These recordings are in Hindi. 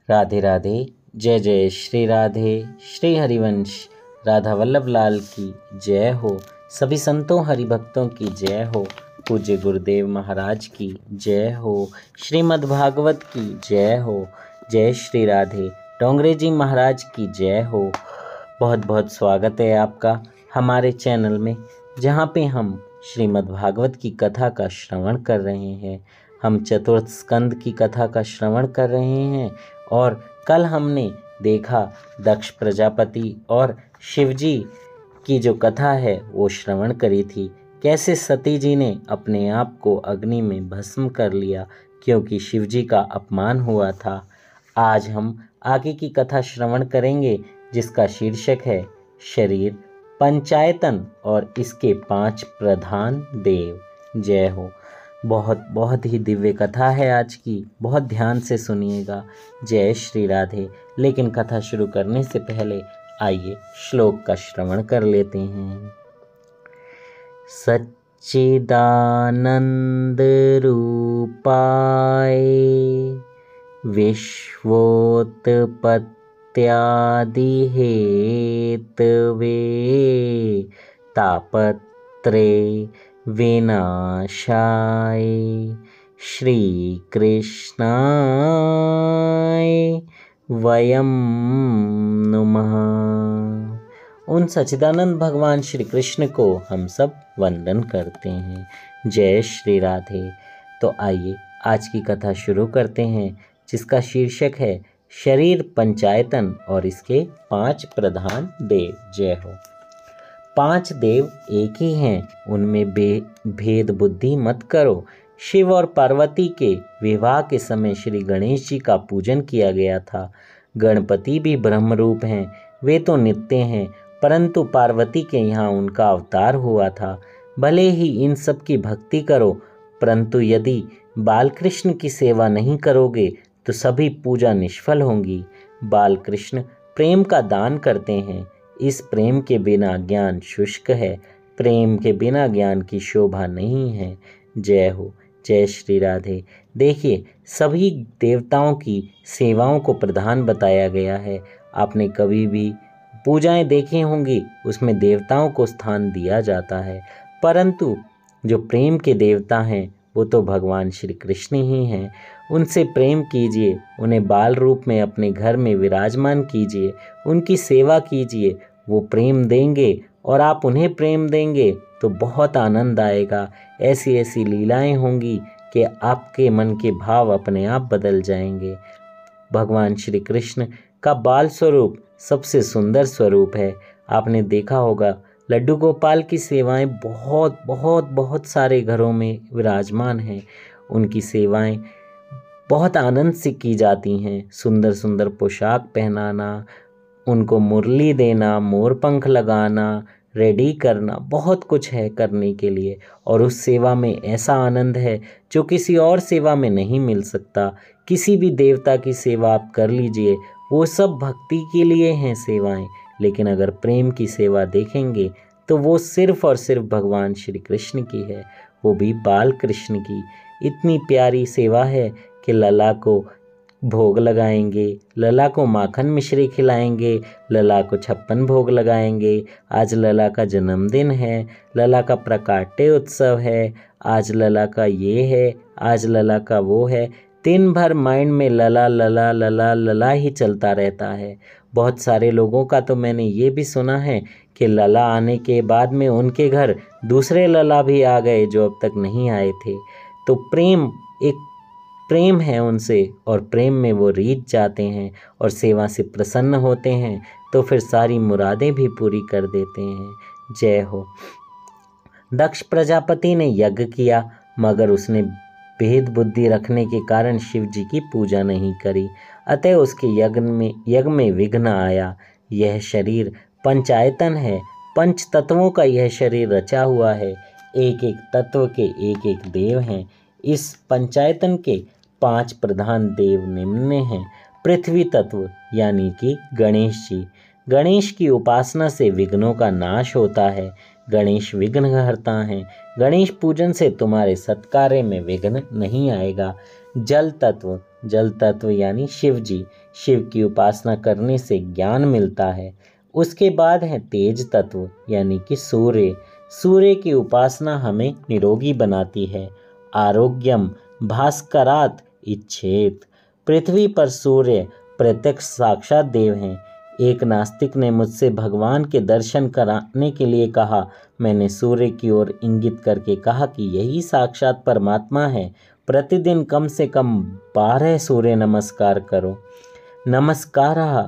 राधे राधे। जय जय श्री राधे। श्री हरिवंश राधा वल्लभ लाल की जय हो। सभी संतों हरिभक्तों की जय हो। पूज्य गुरुदेव महाराज की जय हो। श्रीमद् भागवत की जय हो। जय श्री राधे। डोंगरे जी महाराज की जय हो। बहुत बहुत स्वागत है आपका हमारे चैनल में, जहाँ पे हम श्रीमद् भागवत की कथा का श्रवण कर रहे हैं। हम चतुर्थ स्कंद की कथा का श्रवण कर रहे हैं और कल हमने देखा दक्ष प्रजापति और शिवजी की जो कथा है वो श्रवण करी थी। कैसे सती जी ने अपने आप को अग्नि में भस्म कर लिया क्योंकि शिवजी का अपमान हुआ था। आज हम आगे की कथा श्रवण करेंगे जिसका शीर्षक है शरीर पंचायतन और इसके 5 प्रधान देव। जय हो। बहुत ही दिव्य कथा है आज की, बहुत ध्यान से सुनिएगा। जय श्री राधे। लेकिन कथा शुरू करने से पहले आइए श्लोक का श्रवण कर लेते हैं। सच्चिदानंद रूपाय विश्वोत्पत्त्यादि हेतवे तापत्रे विनाशाय श्री कृष्णाय वयं नमः। उन सच्चिदानंद भगवान श्री कृष्ण को हम सब वंदन करते हैं। जय श्री राधे। तो आइए आज की कथा शुरू करते हैं जिसका शीर्षक है शरीर पंचायतन और इसके 5 प्रधान देव। जय हो। 5 देव एक ही हैं, उनमें भेद बुद्धि मत करो। शिव और पार्वती के विवाह के समय श्री गणेश जी का पूजन किया गया था। गणपति भी ब्रह्म रूप हैं, वे तो नित्य हैं, परंतु पार्वती के यहाँ उनका अवतार हुआ था। भले ही इन सब की भक्ति करो, परंतु यदि बालकृष्ण की सेवा नहीं करोगे तो सभी पूजा निष्फल होंगी। बालकृष्ण प्रेम का दान करते हैं। इस प्रेम के बिना ज्ञान शुष्क है, प्रेम के बिना ज्ञान की शोभा नहीं है। जय हो। जय श्री राधे। देखिए, सभी देवताओं की सेवाओं को प्रधान बताया गया है। आपने कभी भी पूजाएं देखी होंगी, उसमें देवताओं को स्थान दिया जाता है, परंतु जो प्रेम के देवता हैं वो तो भगवान श्री कृष्ण ही हैं। उनसे प्रेम कीजिए, उन्हें बाल रूप में अपने घर में विराजमान कीजिए, उनकी सेवा कीजिए। वो प्रेम देंगे और आप उन्हें प्रेम देंगे तो बहुत आनंद आएगा। ऐसी ऐसी लीलाएं होंगी कि आपके मन के भाव अपने आप बदल जाएंगे। भगवान श्री कृष्ण का बाल स्वरूप सबसे सुंदर स्वरूप है। आपने देखा होगा लड्डू गोपाल की सेवाएं बहुत बहुत बहुत सारे घरों में विराजमान हैं। उनकी सेवाएं बहुत आनंद से की जाती हैं। सुंदर सुंदर पोशाक पहनाना, उनको मुरली देना, मोर पंख लगाना, रेडी करना, बहुत कुछ है करने के लिए। और उस सेवा में ऐसा आनंद है जो किसी और सेवा में नहीं मिल सकता। किसी भी देवता की सेवा आप कर लीजिए, वो सब भक्ति के लिए हैं सेवाएं, लेकिन अगर प्रेम की सेवा देखेंगे तो वो सिर्फ और सिर्फ भगवान श्री कृष्ण की है, वो भी बाल कृष्ण की। इतनी प्यारी सेवा है कि लला को भोग लगाएंगे, लला को माखन मिश्री खिलाएंगे, लला को 56 भोग लगाएंगे। आज लला का जन्मदिन है, लला का प्रकाट्य उत्सव है, आज लला का ये है, आज लला का वो है। दिन भर माइंड में लला लला लला लला ही चलता रहता है। बहुत सारे लोगों का तो मैंने ये भी सुना है कि लला आने के बाद में उनके घर दूसरे लला भी आ गए जो अब तक नहीं आए थे। तो प्रेम है उनसे और प्रेम में वो रीझ जाते हैं और सेवा से प्रसन्न होते हैं, तो फिर सारी मुरादें भी पूरी कर देते हैं। जय हो। दक्ष प्रजापति ने यज्ञ किया, मगर उसने भेद बुद्धि रखने के कारण शिव जी की पूजा नहीं करी, अतः उसके यज्ञ में विघ्न आया। यह शरीर पंचायतन है, 5 तत्वों का यह शरीर रचा हुआ है। एक एक तत्व के एक एक देव हैं। इस पंचायतन के 5 प्रधान देव निम्न हैं। पृथ्वी तत्व यानी कि गणेश जी। गणेश की उपासना से विघ्नों का नाश होता है। गणेश विघ्न हरता हैं। गणेश पूजन से तुम्हारे सत्कार्य में विघ्न नहीं आएगा। जल तत्व यानी शिव जी। शिव की उपासना करने से ज्ञान मिलता है। उसके बाद है तेज तत्व यानी कि सूर्य। सूर्य की उपासना हमें निरोगी बनाती है। आरोग्यम भास्करात इच्छेत। पृथ्वी पर सूर्य प्रत्यक्ष साक्षात देव हैं। एक नास्तिक ने मुझसे भगवान के दर्शन कराने के लिए कहा। मैंने सूर्य की ओर इंगित करके कहा कि यही साक्षात परमात्मा है। प्रतिदिन कम से कम 12 सूर्य नमस्कार करो। नमस्कारः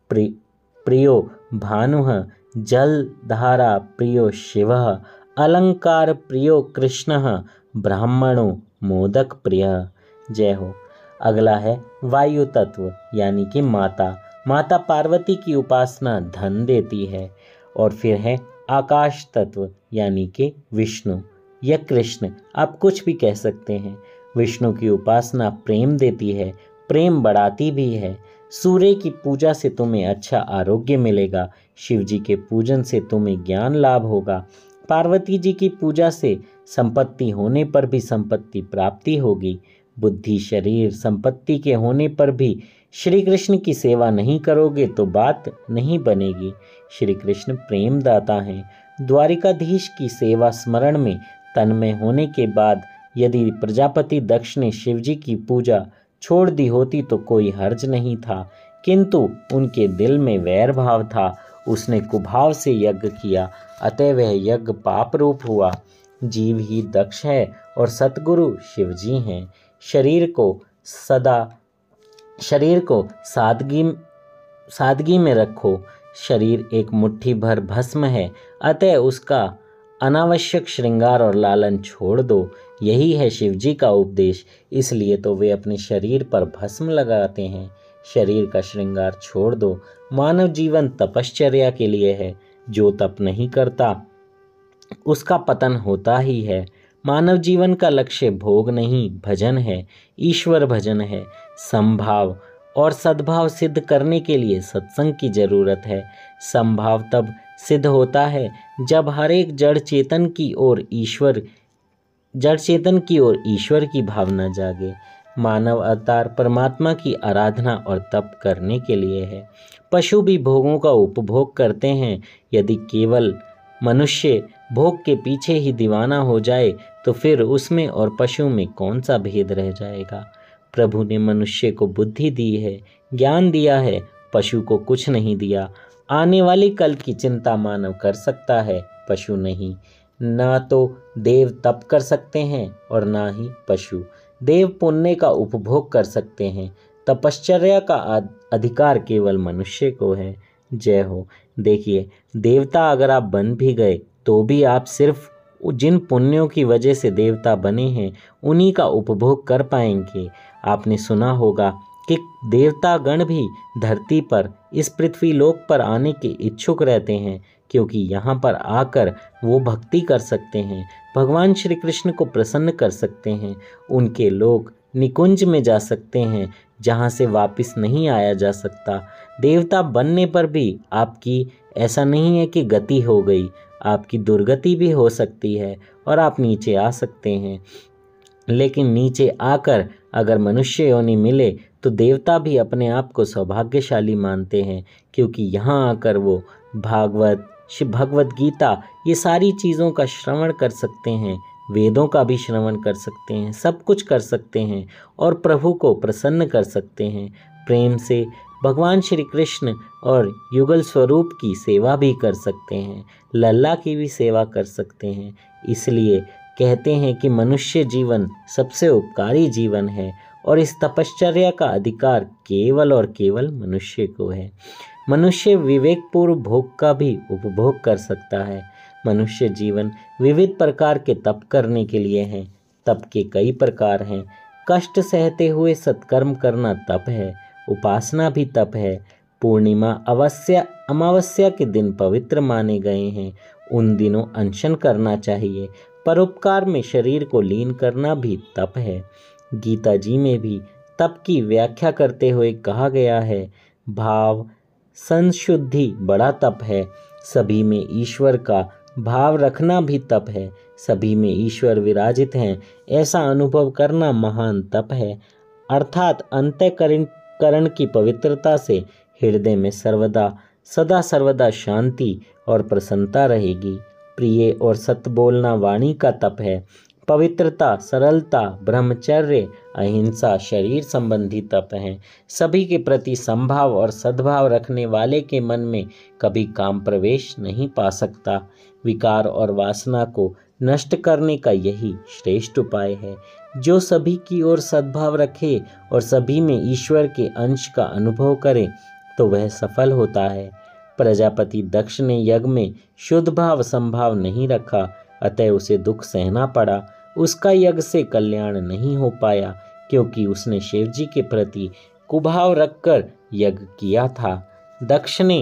प्रियो भानुः, जलधारा प्रियो शिवः, अलंकार प्रियो कृष्णः, ब्राह्मणो मोदक प्रियः। जय हो। अगला है वायु तत्व यानी कि माता। माता पार्वती की उपासना धन देती है। और फिर है आकाश तत्व यानी कि विष्णु या कृष्ण, आप कुछ भी कह सकते हैं। विष्णु की उपासना प्रेम देती है, प्रेम बढ़ाती भी है। सूर्य की पूजा से तुम्हें अच्छा आरोग्य मिलेगा। शिव जी के पूजन से तुम्हें ज्ञान लाभ होगा। पार्वती जी की पूजा से संपत्ति होने पर भी संपत्ति प्राप्ति होगी। बुद्धि शरीर संपत्ति के होने पर भी श्री कृष्ण की सेवा नहीं करोगे तो बात नहीं बनेगी। श्री कृष्ण प्रेम दाता हैं। द्वारिकाधीश की सेवा स्मरण में तन्मय होने के बाद यदि प्रजापति दक्ष ने शिव जी की पूजा छोड़ दी होती तो कोई हर्ज नहीं था, किंतु उनके दिल में वैर भाव था। उसने कुभाव से यज्ञ किया, अतः वह यज्ञ पाप रूप हुआ। जीव ही दक्ष है और सतगुरु शिव जी हैं। शरीर को सादगी में रखो। शरीर एक मुट्ठी भर भस्म है, अतः उसका अनावश्यक श्रृंगार और लालन छोड़ दो। यही है शिव जी का उपदेश। इसलिए तो वे अपने शरीर पर भस्म लगाते हैं। शरीर का श्रृंगार छोड़ दो। मानव जीवन तपश्चर्या के लिए है। जो तप नहीं करता उसका पतन होता ही है। मानव जीवन का लक्ष्य भोग नहीं भजन है, ईश्वर भजन है। समभाव और सद्भाव सिद्ध करने के लिए सत्संग की जरूरत है। समभाव तब सिद्ध होता है जब हर एक जड़ चेतन की ओर ईश्वर की भावना जागे। मानव अवतार परमात्मा की आराधना और तप करने के लिए है। पशु भी भोगों का उपभोग करते हैं। यदि केवल मनुष्य भोग के पीछे ही दीवाना हो जाए तो फिर उसमें और पशु में कौन सा भेद रह जाएगा। प्रभु ने मनुष्य को बुद्धि दी है, ज्ञान दिया है, पशु को कुछ नहीं दिया। आने वाली कल की चिंता मानव कर सकता है, पशु नहीं। ना तो देव तप कर सकते हैं और ना ही पशु। देव पुण्य का उपभोग कर सकते हैं, तपश्चर्या का अधिकार केवल मनुष्य को है। जय हो। देखिए, देवता अगर आप बन भी गए तो भी आप सिर्फ जिन पुण्यों की वजह से देवता बने हैं उन्हीं का उपभोग कर पाएंगे। आपने सुना होगा कि देवता गण भी धरती पर इस पृथ्वी लोक पर आने के इच्छुक रहते हैं, क्योंकि यहाँ पर आकर वो भक्ति कर सकते हैं, भगवान श्री कृष्ण को प्रसन्न कर सकते हैं। उनके लोग निकुंज में जा सकते हैं जहाँ से वापस नहीं आया जा सकता। देवता बनने पर भी आपकी ऐसा नहीं है कि गति हो गई, आपकी दुर्गति भी हो सकती है और आप नीचे आ सकते हैं। लेकिन नीचे आकर अगर मनुष्य योनि मिले तो देवता भी अपने आप को सौभाग्यशाली मानते हैं, क्योंकि यहाँ आकर वो भगवत गीता ये सारी चीज़ों का श्रवण कर सकते हैं, वेदों का भी श्रवण कर सकते हैं, सब कुछ कर सकते हैं और प्रभु को प्रसन्न कर सकते हैं। प्रेम से भगवान श्री कृष्ण और युगल स्वरूप की सेवा भी कर सकते हैं, लल्ला की भी सेवा कर सकते हैं। इसलिए कहते हैं कि मनुष्य जीवन सबसे उपकारी जीवन है और इस तपश्चर्या का अधिकार केवल और केवल मनुष्य को है। मनुष्य विवेकपूर्व भोग का भी उपभोग कर सकता है। मनुष्य जीवन विविध प्रकार के तप करने के लिए है। तप के कई प्रकार हैं। कष्ट सहते हुए सत्कर्म करना तप है, उपासना भी तप है। पूर्णिमा अमावस्या के दिन पवित्र माने गए हैं, उन दिनों अनशन करना चाहिए। परोपकार में शरीर को लीन करना भी तप है। गीता जी में भी तप की व्याख्या करते हुए कहा गया है, भाव संशुद्धि बड़ा तप है। सभी में ईश्वर का भाव रखना भी तप है। सभी में ईश्वर विराजित हैं ऐसा अनुभव करना महान तप है। अर्थात अंतःकरण की पवित्रता से हृदय में सदा सर्वदा शांति और प्रसन्नता रहेगी। प्रिय और सत्य बोलना वाणी का तप है। पवित्रता, सरलता, ब्रह्मचर्य, अहिंसा शरीर संबंधी तप हैं। सभी के प्रति समभाव और सद्भाव रखने वाले के मन में कभी काम प्रवेश नहीं पा सकता। विकार और वासना को नष्ट करने का यही श्रेष्ठ उपाय है। जो सभी की ओर सद्भाव रखे और सभी में ईश्वर के अंश का अनुभव करे तो वह सफल होता है। प्रजापति दक्ष ने यज्ञ में शुद्ध भाव संभाव नहीं रखा, अतः उसे दुख सहना पड़ा। उसका यज्ञ से कल्याण नहीं हो पाया क्योंकि उसने शिव जी के प्रति कुभाव रखकर यज्ञ किया था। दक्ष ने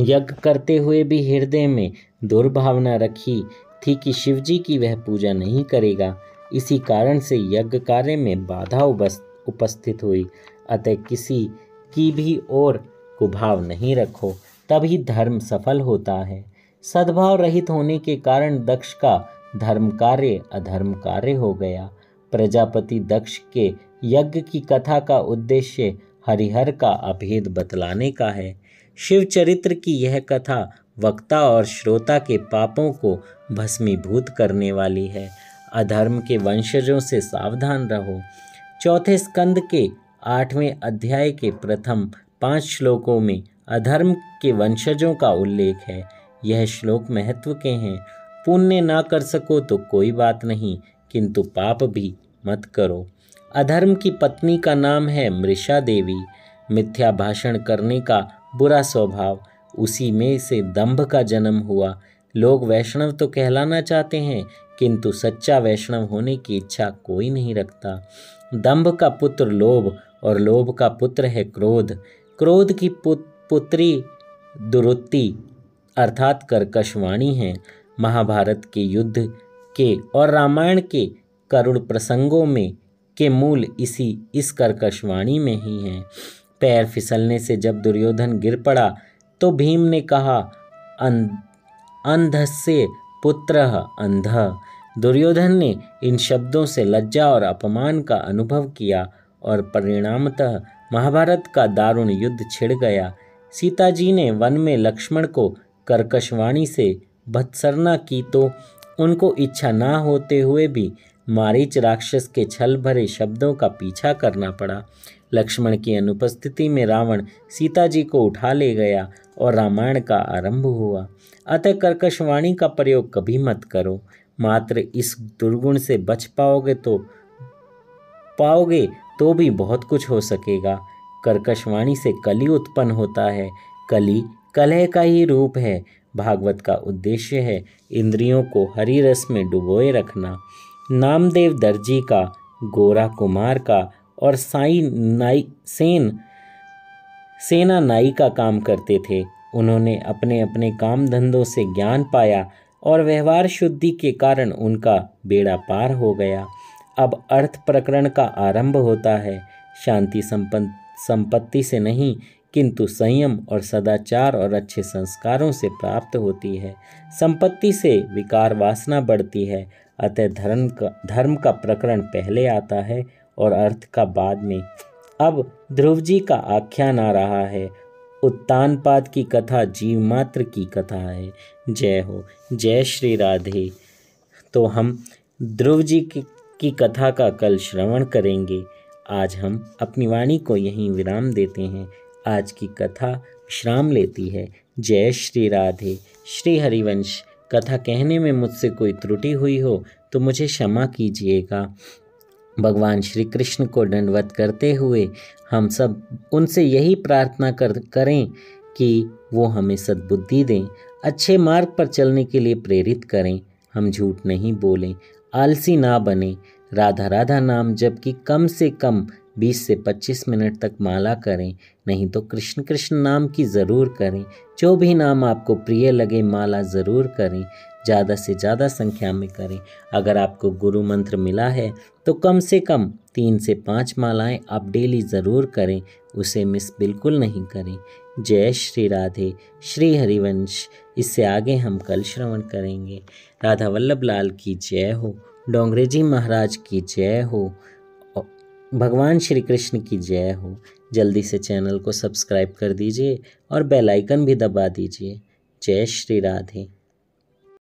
यज्ञ करते हुए भी हृदय में दुर्भावना रखी थी कि शिव जी की वह पूजा नहीं करेगा। इसी कारण से यज्ञ कार्य में बाधा उपस्थित हुई। अतः किसी की भी ओर कुभाव नहीं रखो, तभी धर्म सफल होता है। सद्भाव रहित होने के कारण दक्ष का धर्म कार्य अधर्म कार्य हो गया। प्रजापति दक्ष के यज्ञ की कथा का उद्देश्य हरिहर का अभेद बतलाने का है। शिव चरित्र की यह कथा वक्ता और श्रोता के पापों को भस्मीभूत करने वाली है। अधर्म के वंशजों से सावधान रहो। चौथे स्कंद के 8वें अध्याय के प्रथम 5 श्लोकों में अधर्म के वंशजों का उल्लेख है। यह श्लोक महत्व के हैं। पुण्य ना कर सको तो कोई बात नहीं, किंतु पाप भी मत करो। अधर्म की पत्नी का नाम है मृषा देवी। मिथ्या भाषण करने का बुरा स्वभाव, उसी में से दंभ का जन्म हुआ। लोग वैष्णव तो कहलाना चाहते हैं, किंतु सच्चा वैष्णव होने की इच्छा कोई नहीं रखता। दंभ का पुत्र लोभ और लोभ का पुत्र है क्रोध। क्रोध की पुत्री दुरुत्ति अर्थात कर्कश वाणी है। महाभारत के युद्ध के और रामायण के करुण प्रसंगों में के मूल इस कर्कश वाणी में ही हैं। पैर फिसलने से जब दुर्योधन गिर पड़ा तो भीम ने कहा, अंधस्य पुत्रः अंधः। दुर्योधन ने इन शब्दों से लज्जा और अपमान का अनुभव किया और परिणामतः महाभारत का दारुण युद्ध छिड़ गया। सीता जी ने वन में लक्ष्मण को कर्कशवाणी से भत्सरना की तो उनको इच्छा ना होते हुए भी मारीच राक्षस के छल भरे शब्दों का पीछा करना पड़ा। लक्ष्मण की अनुपस्थिति में रावण सीता जी को उठा ले गया और रामायण का आरंभ हुआ। अतः कर्कशवाणी का प्रयोग कभी मत करो। मात्र इस दुर्गुण से बच पाओगे तो भी बहुत कुछ हो सकेगा। कर्कशवाणी से कली उत्पन्न होता है। कली कलह का ही रूप है। भागवत का उद्देश्य है इंद्रियों को हरि रस में डुबोए रखना। नामदेव दर्जी का, गोरा कुमार का और सेना नाई का काम करते थे। उन्होंने अपने अपने काम धंधों से ज्ञान पाया और व्यवहार शुद्धि के कारण उनका बेड़ा पार हो गया। अब अर्थ प्रकरण का आरंभ होता है। शांति संपत्ति से नहीं, किंतु संयम और सदाचार और अच्छे संस्कारों से प्राप्त होती है। संपत्ति से विकार वासना बढ़ती है। अतः धर्म का प्रकरण पहले आता है और अर्थ का बाद में। अब ध्रुव जी का आख्यान आ रहा है। उत्तानपाद की कथा जीव मात्र की कथा है। जय हो, जय श्री राधे। तो हम ध्रुव जी की कथा का कल श्रवण करेंगे। आज हम अपनी वाणी को यहीं विराम देते हैं। आज की कथा विश्राम लेती है। जय श्री राधे। श्री हरिवंश कथा कहने में मुझसे कोई त्रुटि हुई हो तो मुझे क्षमा कीजिएगा। भगवान श्री कृष्ण को दंडवत करते हुए हम सब उनसे यही प्रार्थना करें कि वो हमें सद्बुद्धि दें, अच्छे मार्ग पर चलने के लिए प्रेरित करें। हम झूठ नहीं बोलें, आलसी ना बने। राधा राधा नाम जप की कम से कम 20 से 25 मिनट तक माला करें, नहीं तो कृष्ण कृष्ण नाम की ज़रूर करें। जो भी नाम आपको प्रिय लगे माला ज़रूर करें, ज़्यादा से ज़्यादा संख्या में करें। अगर आपको गुरु मंत्र मिला है तो कम से कम 3 से 5 मालाएं आप डेली ज़रूर करें, उसे मिस बिल्कुल नहीं करें। जय श्री राधे। श्री हरिवंश इससे आगे हम कल श्रवण करेंगे। राधा वल्लभ लाल की जय हो। डोंगरे जी महाराज की जय हो। भगवान श्री कृष्ण की जय हो। जल्दी से चैनल को सब्सक्राइब कर दीजिए और बेल आइकन भी दबा दीजिए। जय श्री राधे।